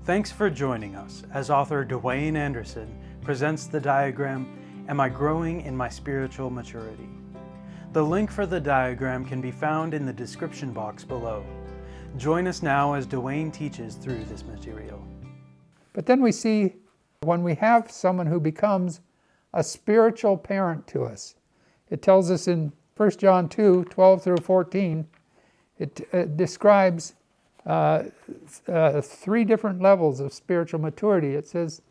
Thanks for joining us as author Dwayne Anderson presents the diagram, Am I Growing in My Spiritual Maturity? The link for the diagram can be found in the description box below. Join us now as Dwayne teaches through this material. But then we see when we have someone who becomes a spiritual parent to us. It tells us in 1 John 2, 12 through 14, it describes three different levels of spiritual maturity. It says,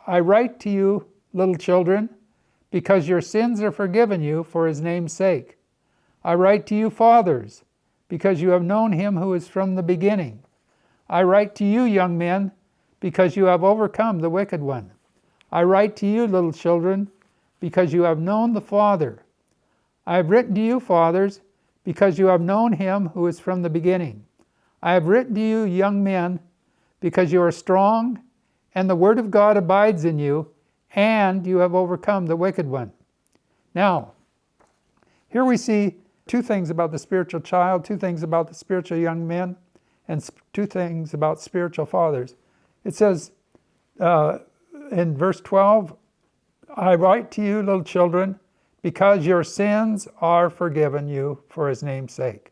I write to you, little children, because your sins are forgiven you for his name's sake. I write to you, fathers, because you have known him who is from the beginning. I write to you, young men, because you have overcome the wicked one. I write to you, little children, because you have known the Father. I have written to you, fathers, because you have known him who is from the beginning. I have written to you, young men, because you are strong, and the word of God abides in you, and you have overcome the wicked one. Now, here we see two things about the spiritual child, two things about the spiritual young men, and two things about spiritual fathers. It says in verse 12, I write to you, little children, because your sins are forgiven you for his name's sake.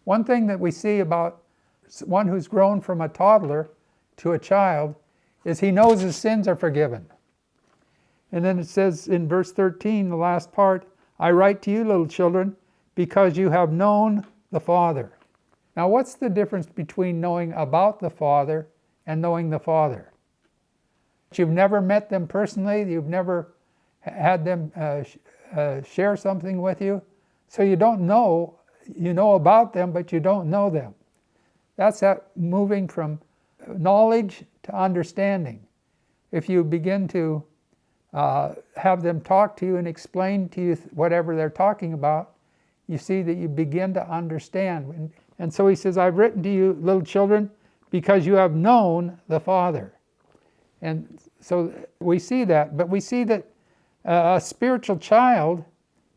One thing that we see about one who's grown from a toddler to a child is he knows his sins are forgiven. And then it says in verse 13, the last part, I write to you, little children, because you have known the Father. Now, what's the difference between knowing about the Father and knowing the Father? You've never met them personally, you've never had them share something with you, so you don't know, you know about them, but you don't know them. That's that moving from knowledge to understanding. If you begin to have them talk to you and explain to you whatever they're talking about, you see that you begin to understand. And so he says, I've written to you, little children, because you have known the Father. And so we see that, but we see that a spiritual child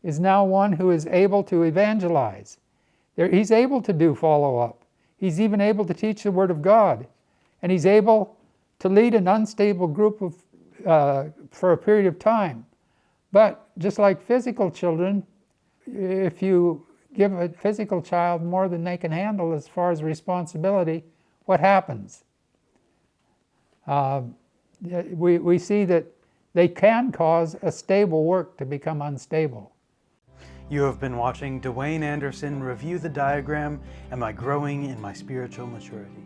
is now one who is able to evangelize. He's able to do follow-up. He's even able to teach the Word of God. And he's able to lead an unstable group for a period of time. But just like physical children, if you give a physical child more than they can handle as far as responsibility, what happens? We see that they can cause a stable work to become unstable. You have been watching Dwayne Anderson review the diagram, Am I Growing in My Spiritual Maturity?